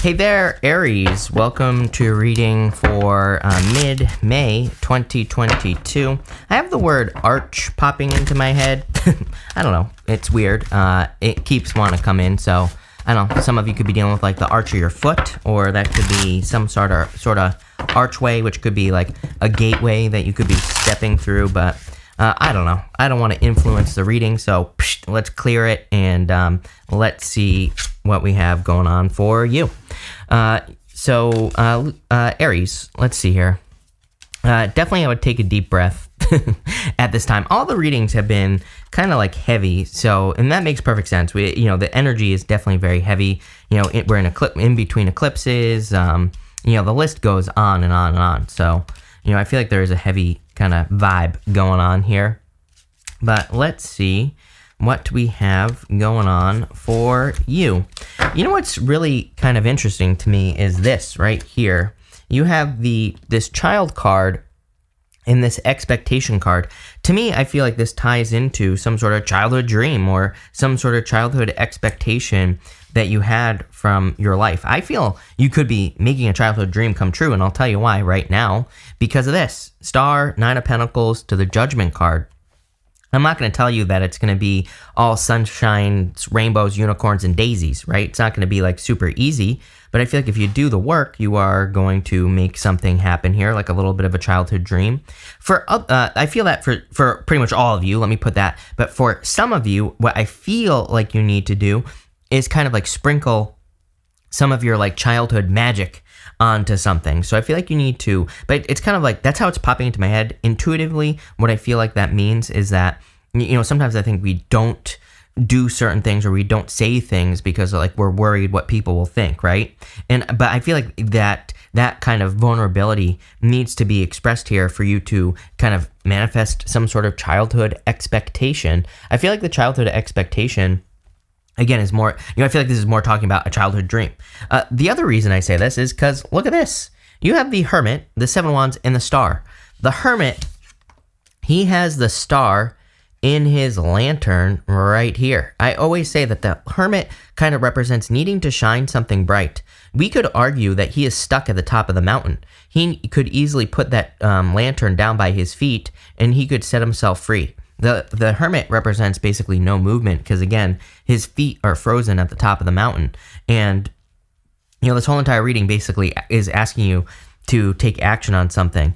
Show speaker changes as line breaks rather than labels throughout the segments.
Hey there, Aries. Welcome to reading for mid-May 2022. I have the word arch popping into my head. I don't know. It's weird. It keeps wanting to come in, so I don't know. Some of you could be dealing with like the arch of your foot, or that could be some sort of archway, which could be like a gateway that you could be stepping through, but I don't know. I don't want to influence the reading, so let's clear it and let's see what we have going on for you. Aries, let's see here. Definitely I would take a deep breath at this time. All the readings have been kind of like heavy, and that makes perfect sense. The energy is definitely very heavy. We're in between eclipses. The list goes on and on and on. So, I feel like there is a heavy kind of vibe going on here. But let's see what we have going on for you. What's really kind of interesting to me is this right here. You have this child card and this expectation card. To me, I feel like this ties into some sort of childhood dream or some sort of childhood expectation that you had from your life. I feel you could be making a childhood dream come true, and I'll tell you why right now. Because of this. Star, Nine of Pentacles to the Judgment card. I'm not going to tell you that it's going to be all sunshine, rainbows, unicorns, and daisies, right? It's not going to be like super easy, but I feel like if you do the work, you are going to make something happen here, like a little bit of a childhood dream. I feel that for pretty much all of you, let me put that, but for some of you, what I feel like you need to do is kind of like sprinkle some of your like childhood magic onto something. So I feel like you need to, but it's kind of like, that's how it's popping into my head. Intuitively, what I feel like that means is that, sometimes I think we don't do certain things or we don't say things because like we're worried what people will think, right? But I feel like that kind of vulnerability needs to be expressed here for you to kind of manifest some sort of childhood expectation. I feel like the childhood expectation, again, is more, I feel like this is more talking about a childhood dream. The other reason I say this is because, look at this. You have the Hermit, the Seven of Wands, and the Star. The Hermit, he has the star in his lantern right here. I always say that the Hermit kind of represents needing to shine something bright. We could argue that he is stuck at the top of the mountain. He could easily put that lantern down by his feet, and he could set himself free. The Hermit represents basically no movement because, again, his feet are frozen at the top of the mountain. And, this whole entire reading basically is asking you to take action on something.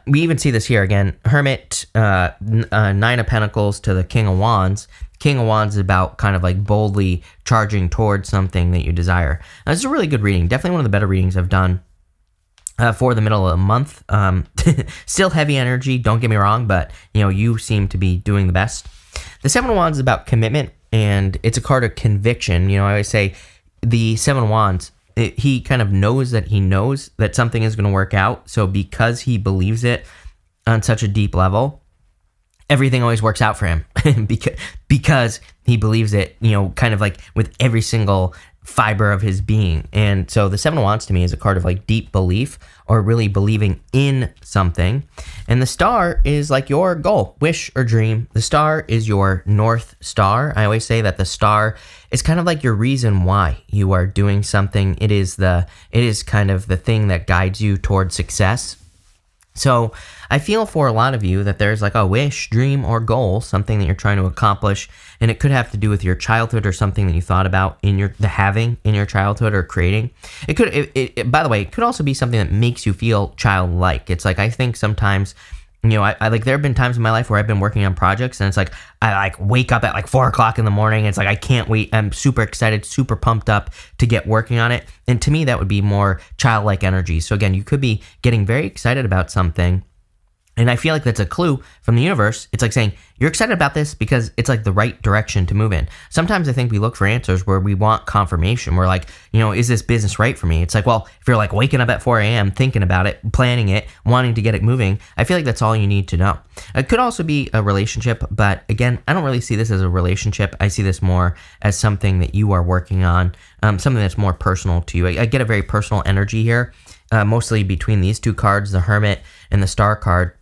We even see this here again. Hermit, Nine of Pentacles to the King of Wands. King of Wands is about kind of like boldly charging towards something that you desire. Now, this is a really good reading. Definitely one of the better readings I've done for the middle of the month. Still heavy energy, don't get me wrong, but you seem to be doing the best. The Seven of Wands is about commitment, and it's a card of conviction. I always say the Seven of Wands, he kind of knows that something is going to work out. So because he believes it on such a deep level, everything always works out for him because he believes it, kind of like with every single fiber of his being. And so the Seven of Wands to me is a card of like deep belief or really believing in something. And the Star is like your goal, wish, or dream. The Star is your North Star. I always say that the Star is kind of like your reason why you are doing something. It is kind of the thing that guides you towards success. So I feel for a lot of you that there's like a wish, dream, or goal, something that you're trying to accomplish, and it could have to do with your childhood or something that you thought about in your childhood or creating. It could, by the way, it could also be something that makes you feel childlike. It's like, I think sometimes, I like, there have been times in my life where I've been working on projects and it's like, I like wake up at like 4 o'clock in the morning. It's like, I can't wait. I'm super excited, super pumped up to get working on it. And to me, that would be more childlike energy. So again, you could be getting very excited about something. And I feel like that's a clue from the universe. It's like saying, you're excited about this because it's like the right direction to move in. Sometimes I think we look for answers where we want confirmation. We're like, is this business right for me? It's like, well, if you're like waking up at 4 a.m., thinking about it, planning it, wanting to get it moving, I feel like that's all you need to know. It could also be a relationship, but again, I don't really see this as a relationship. I see this more as something that you are working on, something that's more personal to you. I get a very personal energy here, mostly between these two cards, the Hermit and the Star card.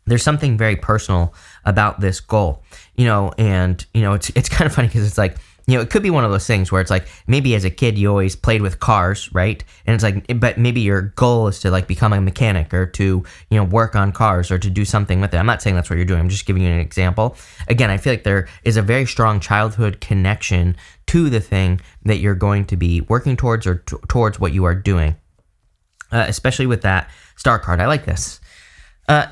There's something very personal about this goal, and it's kind of funny because it's like it could be one of those things where it's like maybe as a kid you always played with cars, right? And it's like, but maybe your goal is to like become a mechanic or to, work on cars or to do something with it. I'm not saying that's what you're doing. I'm just giving you an example. Again, I feel like there is a very strong childhood connection to the thing that you're going to be working towards or towards what you are doing, especially with that star card. I like this.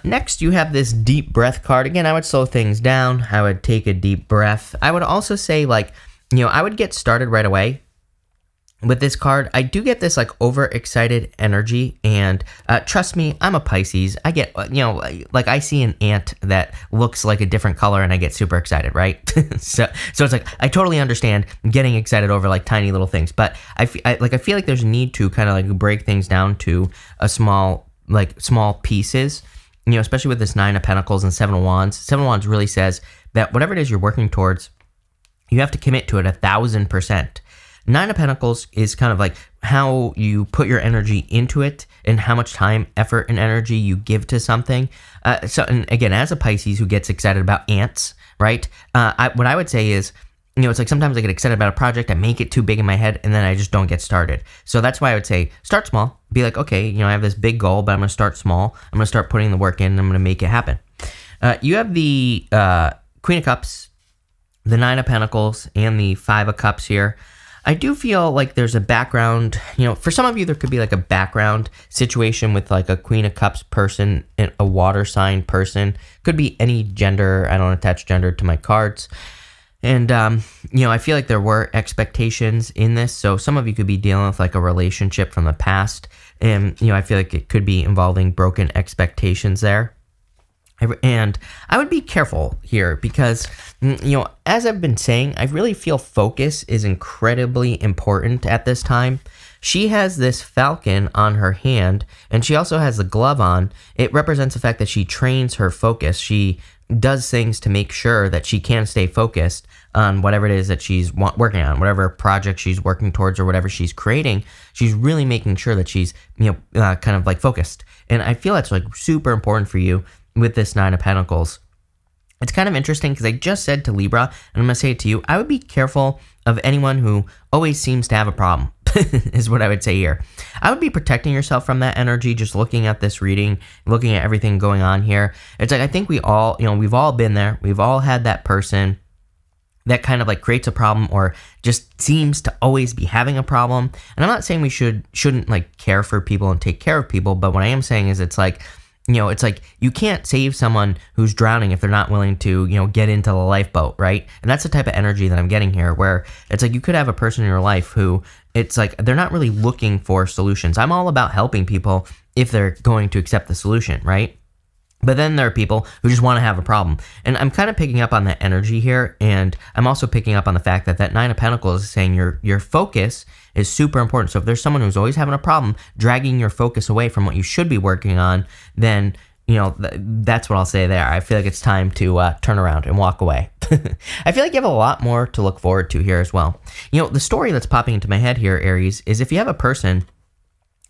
Next, you have this deep breath card. Again, I would slow things down. I would take a deep breath. I would also say like, I would get started right away with this card. I do get this like overexcited energy, and trust me, I'm a Pisces. I get, like I see an ant that looks like a different color and I get super excited, right? so it's like, I totally understand getting excited over like tiny little things, but I feel like there's a need to kind of like break things down to a small pieces, especially with this 9 of Pentacles and 7 of Wands. 7 of Wands really says that whatever it is you're working towards, you have to commit to it 1,000%. 9 of Pentacles is kind of like how you put your energy into it and how much time, effort, and energy you give to something. And again, as a Pisces who gets excited about ants, right? What I would say is, it's like sometimes I get excited about a project, I make it too big in my head, and then I just don't get started. So that's why I would say start small. Be like, okay, I have this big goal, but I'm going to start small. I'm going to start putting the work in, and I'm going to make it happen. You have the Queen of Cups, the 9 of Pentacles, and the 5 of Cups here. I do feel like there's a background, for some of you, there could be like a background situation with like a Queen of Cups person and a water sign person. Could be any gender. I don't attach gender to my cards. And, I feel like there were expectations in this. So some of you could be dealing with like a relationship from the past. And, I feel like it could be involving broken expectations there. And I would be careful here because, as I've been saying, I really feel focus is incredibly important at this time. She has this falcon on her hand, and she also has the glove on. It represents the fact that she trains her focus. She does things to make sure that she can stay focused on whatever it is that she's working on, whatever project she's working towards or whatever she's creating. She's really making sure that she's, kind of like focused. And I feel that's like super important for you with this 9 of Pentacles. It's kind of interesting because I just said to Libra, and I'm going to say it to you, I would be careful of anyone who always seems to have a problem, is what I would say here. I would be protecting yourself from that energy, just looking at this reading, looking at everything going on here. It's like, I think we all, we've all been there. We've all had that person that kind of like creates a problem or just seems to always be having a problem. And I'm not saying we shouldn't like care for people and take care of people, but what I am saying is it's like you can't save someone who's drowning if they're not willing to, get into the lifeboat, right? And that's the type of energy that I'm getting here, where it's like you could have a person in your life who it's like they're not really looking for solutions. I'm all about helping people if they're going to accept the solution, right? But then there are people who just want to have a problem. And I'm kind of picking up on that energy here. And I'm also picking up on the fact that that 9 of Pentacles is saying your focus is super important. So if there's someone who's always having a problem, dragging your focus away from what you should be working on, then, that's what I'll say there. I feel like it's time to turn around and walk away. I feel like you have a lot more to look forward to here as well. The story that's popping into my head here, Aries, is if you have a person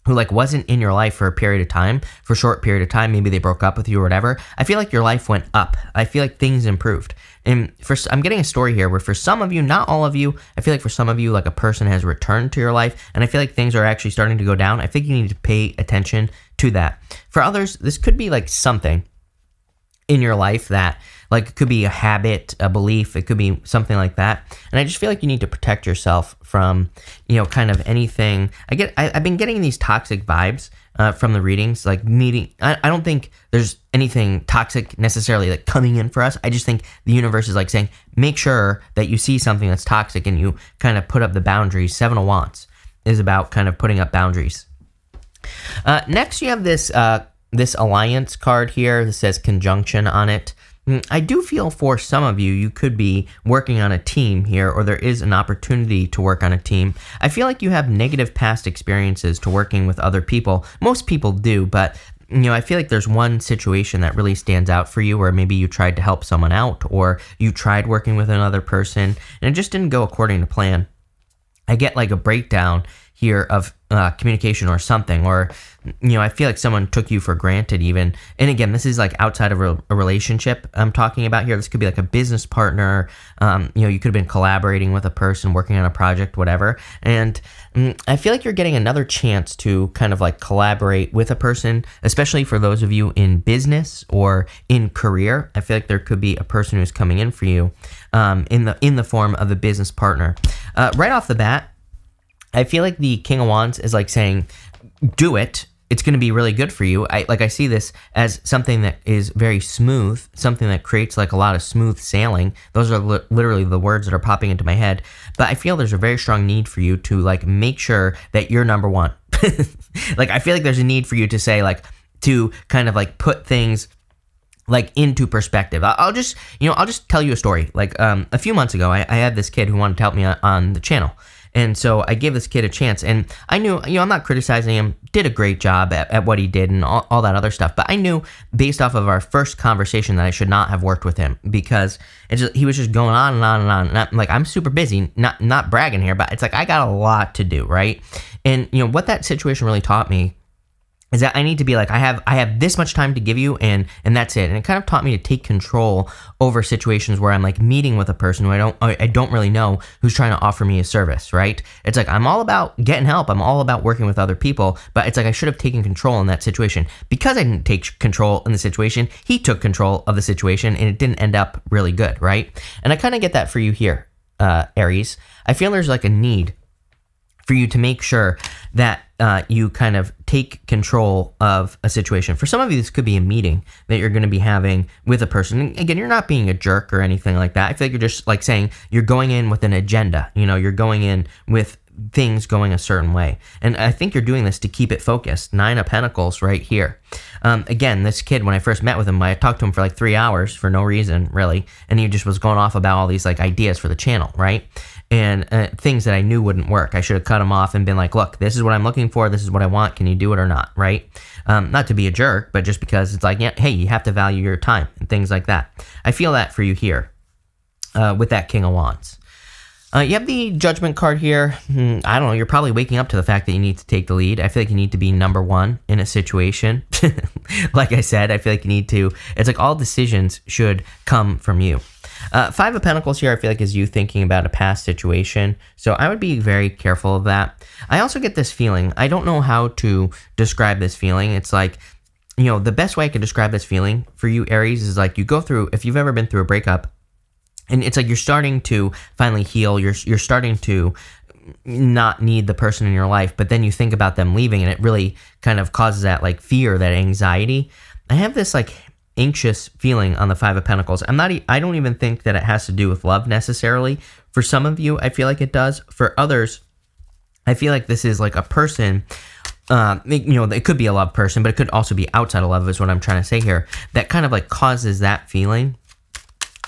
who like wasn't in your life for a period of time, for a short period of time, maybe they broke up with you or whatever, I feel like your life went up. I feel like things improved. And I'm getting a story here where for some of you, not all of you, I feel like for some of you, like a person has returned to your life, and I feel like things are actually starting to go down. I think you need to pay attention to that. For others, this could be like something in your life that like it could be a habit, a belief, it could be something like that. And I just feel like you need to protect yourself from, kind of anything. I've been getting these toxic vibes from the readings, like I don't think there's anything toxic necessarily like coming in for us. I just think the universe is like saying, make sure that you see something that's toxic and you kind of put up the boundaries. 7 of Wands is about kind of putting up boundaries. Next, you have this alliance card here that says conjunction on it. I do feel for some of you, you could be working on a team here, or there is an opportunity to work on a team. I feel like you have negative past experiences to working with other people. Most people do, but I feel like there's one situation that really stands out for you where maybe you tried to help someone out or you tried working with another person and it just didn't go according to plan. I get like a breakdown here of communication or something, or I feel like someone took you for granted even. And again, this is like outside of a relationship I'm talking about here. This could be like a business partner. You could have been collaborating with a person, working on a project, whatever. And I feel like you're getting another chance to kind of like collaborate with a person, especially for those of you in business or in career. I feel like there could be a person who's coming in for you in the form of a business partner. Right off the bat, I feel like the King of Wands is like saying, do it. It's going to be really good for you. I see this as something that is very smooth, something that creates like a lot of smooth sailing. Those are literally the words that are popping into my head. But I feel there's a very strong need for you to like make sure that you're number one. Like, I feel like there's a need for you to say like, to kind of like put things like into perspective. I'll just tell you a story. Like a few months ago, I had this kid who wanted to help me on the channel. And so I gave this kid a chance, and I knew, I'm not criticizing him, did a great job at what he did and all that other stuff. But I knew based off of our first conversation that I should not have worked with him, because he was just going on and on and on. And I'm super busy, not bragging here, but it's like I got a lot to do, right? And what that situation really taught me is that I need to be like, I have this much time to give you, and that's it. And it kind of taught me to take control over situations where I'm like meeting with a person who I don't really know, who's trying to offer me a service, right? It's like, I'm all about getting help. I'm all about working with other people, but it's like I should have taken control in that situation. Because I didn't take control in the situation, he took control of the situation, and it didn't end up really good, right? And I kind of get that for you here, Aries. I feel there's like a need for you to make sure that you kind of take control of a situation. For some of you, this could be a meeting that you're going to be having with a person. And again, you're not being a jerk or anything like that. I feel like you're just like saying you're going in with an agenda. You're going in with things going a certain way. And I think you're doing this to keep it focused. 9 of Pentacles right here. Again, this kid, when I first met with him, I talked to him for like 3 hours for no reason, really. And he just was going off about all these like ideas for the channel, right? And things that I knew wouldn't work. I should have cut him off and been like, look, this is what I'm looking for. This is what I want. Can you do it or not, right? Not to be a jerk, but just because it's like, yeah, hey, you have to value your time and things like that. I feel that for you here with that King of Wands. You have the Judgment card here. I don't know. You're probably waking up to the fact that you need to take the lead. I feel like you need to be number one in a situation. Like I said, I feel like you need to. It's like all decisions should come from you. 5 of Pentacles here, I feel like, is you thinking about a past situation. So I would be very careful of that. I also get this feeling. I don't know how to describe this feeling. It's like, the best way I could describe this feeling for you, Aries, is like you go through, if you've ever been through a breakup, and it's like you're starting to finally heal. You're starting to not need the person in your life, but then you think about them leaving, and it really kind of causes that like fear, that anxiety. I have this like anxious feeling on the 5 of Pentacles. I don't even think that it has to do with love necessarily. For some of you, I feel like it does. For others, I feel like this is like a person. It could be a love person, but it could also be outside of love, is what I'm trying to say here. That kind of like causes that feeling.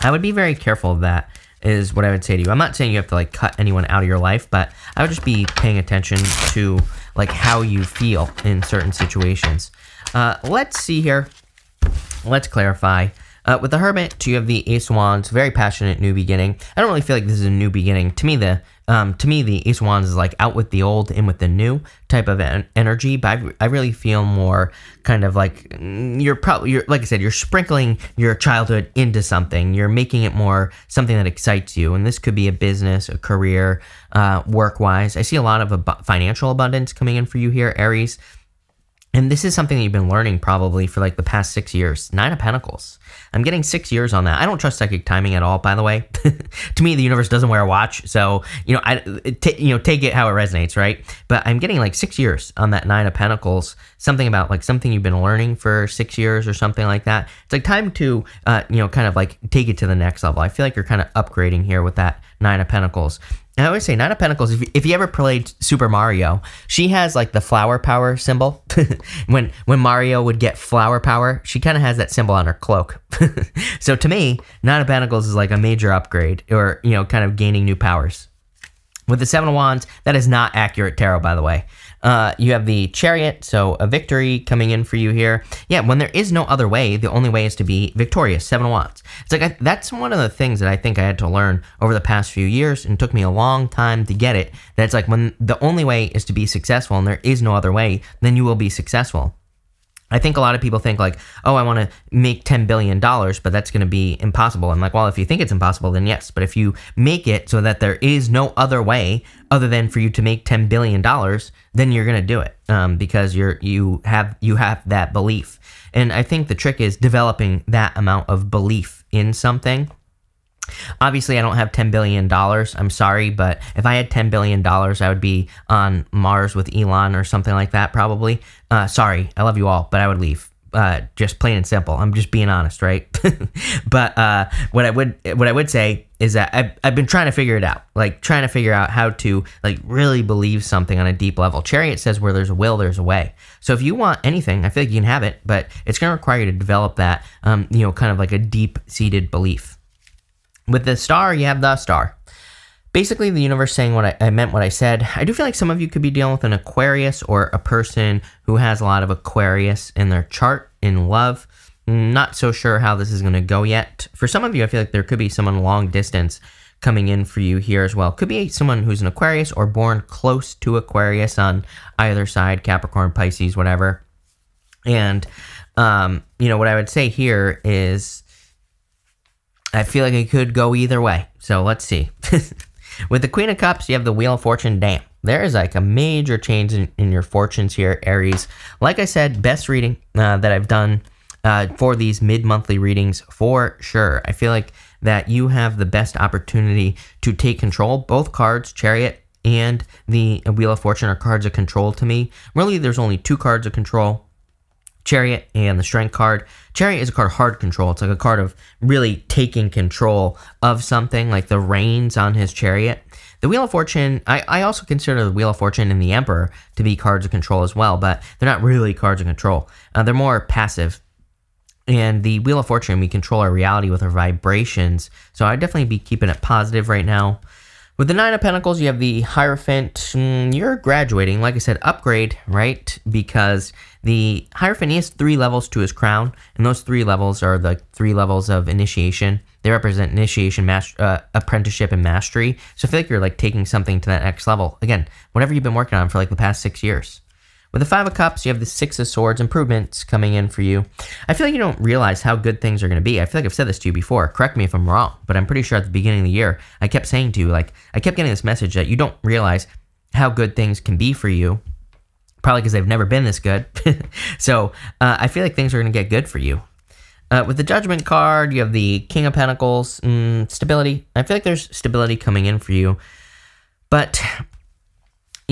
I would be very careful of that, is what I would say to you. I'm not saying you have to like cut anyone out of your life, but I would just be paying attention to like how you feel in certain situations. Let's see here. Let's clarify. With the Hermit, you have the Ace of Wands, very passionate new beginning. I don't really feel like this is a new beginning. To me, the Ace of Wands is like out with the old, in with the new type of energy. But I really feel more kind of like you're like I said, you're sprinkling your childhood into something. You're making it more something that excites you. And this could be a business, a career, work-wise. I see a lot of financial abundance coming in for you here, Aries. And this is something that you've been learning probably for like the past 6 years. 9 of Pentacles. I'm getting 6 years on that. I don't trust psychic timing at all, by the way. To me, the universe doesn't wear a watch. So, take it how it resonates, right? But I'm getting like 6 years on that 9 of Pentacles. Something about like something you've been learning for 6 years or something like that. It's like time to, kind of like take it to the next level. I feel like you're kind of upgrading here with that 9 of Pentacles. And I always say 9 of Pentacles, if you ever played Super Mario, she has like the flower power symbol. when Mario would get flower power, she kind of has that symbol on her cloak. So to me, 9 of Pentacles is like a major upgrade, or, kind of gaining new powers With the Seven of Wands, that is not accurate tarot, by the way. You have the Chariot, so a victory coming in for you here. Yeah, when there is no other way, the only way is to be victorious. Seven of Wands. It's like that's one of the things that I think I had to learn over the past few years, and it took me a long time to get it. That it's like when the only way is to be successful and there is no other way, then you will be successful. I think a lot of people think like, oh, I want to make $10 billion, but that's going to be impossible. I'm like, well, if you think it's impossible, then yes. But if you make it so that there is no other way other than for you to make $10 billion, then you're going to do it because you have that belief. And I think the trick is developing that amount of belief in something. Obviously, I don't have $10 billion. I'm sorry, but if I had $10 billion, I would be on Mars with Elon or something like that, probably. Sorry, I love you all, but I would leave. Just plain and simple. I'm just being honest, right? But what I would say is that I've been trying to figure it out, like trying to figure out how to like really believe something on a deep level. Chariot says where there's a will, there's a way. So if you want anything, I feel like you can have it, but it's going to require you to develop that, kind of like a deep-seated belief. With the Star, you have the Star. Basically, the universe saying what I meant what I said. I do feel like some of you could be dealing with an Aquarius or a person who has a lot of Aquarius in their chart in love. Not so sure how this is going to go yet. For some of you, I feel like there could be someone long distance coming in for you here as well. Could be someone who's an Aquarius or born close to Aquarius on either side, Capricorn, Pisces, whatever. And, what I would say here is I feel like it could go either way. So let's see. With the Queen of Cups, you have the Wheel of Fortune. Damn. There is like a major change in your fortunes here, Aries. Like I said, best reading that I've done for these mid-monthly readings for sure. I feel like that you have the best opportunity to take control. Both cards, Chariot and the Wheel of Fortune, are cards of control to me. Really, there's only two cards of control. Chariot and the Strength card. Chariot is a card of hard control. It's like a card of really taking control of something, like the reins on his chariot. The Wheel of Fortune, I also consider the Wheel of Fortune and the Emperor to be cards of control as well, but they're not really cards of control. They're more passive. And the Wheel of Fortune, we control our reality with our vibrations, so I'd definitely be keeping it positive right now. With the Nine of Pentacles, you have the Hierophant. You're graduating, like I said, upgrade, right? Because the Hierophant, he has 3 levels to his crown, and those 3 levels are the 3 levels of initiation. They represent initiation, apprenticeship, and mastery. So I feel like you're like taking something to that next level. Again, whatever you've been working on for like the past 6 years. With the Five of Cups, you have the Six of Swords, improvements coming in for you. I feel like you don't realize how good things are going to be. I feel like I've said this to you before. Correct me if I'm wrong, but I'm pretty sure at the beginning of the year, I kept saying to you, like, I kept getting this message that you don't realize how good things can be for you, probably because they've never been this good. So I feel like things are going to get good for you. With the Judgment card, you have the King of Pentacles, stability. I feel like there's stability coming in for you, but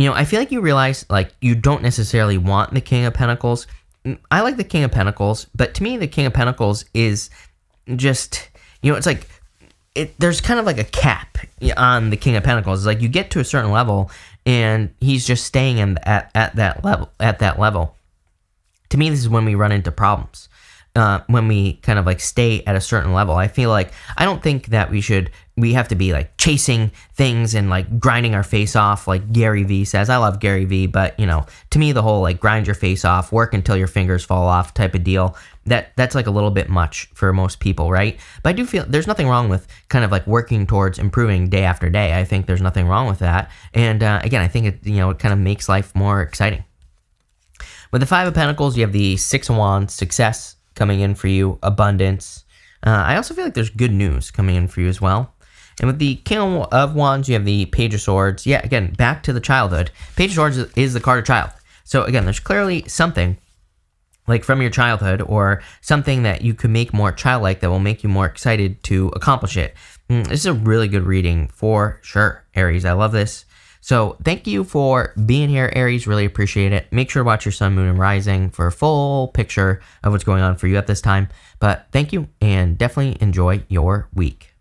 I feel like you realize, like, you don't necessarily want the King of Pentacles. I like the King of Pentacles, but to me, the King of Pentacles is just, it's like, there's kind of like a cap on the King of Pentacles. It's like you get to a certain level, and he's just staying at that level. To me, this is when we run into problems. When we kind of like stay at a certain level. I feel like, I don't think that we have to be like chasing things and like grinding our face off like Gary Vee says. I love Gary Vee, but to me, the whole like grind your face off, work until your fingers fall off type of deal, that's like a little bit much for most people, right? But I do feel there's nothing wrong with kind of like working towards improving day after day. I think there's nothing wrong with that. And again, I think it kind of makes life more exciting. With the Five of Pentacles, you have the Six of Wands, success coming in for you, abundance. I also feel like there's good news coming in for you as well. And with the King of Wands, you have the Page of Swords. Yeah, again, back to the childhood. Page of Swords is the card of child. So again, there's clearly something like from your childhood or something that you could make more childlike that will make you more excited to accomplish it. This is a really good reading for sure, Aries. I love this. So thank you for being here, Aries. Really appreciate it. Make sure to watch your sun, moon, and rising for a full picture of what's going on for you at this time. But thank you, and definitely enjoy your week.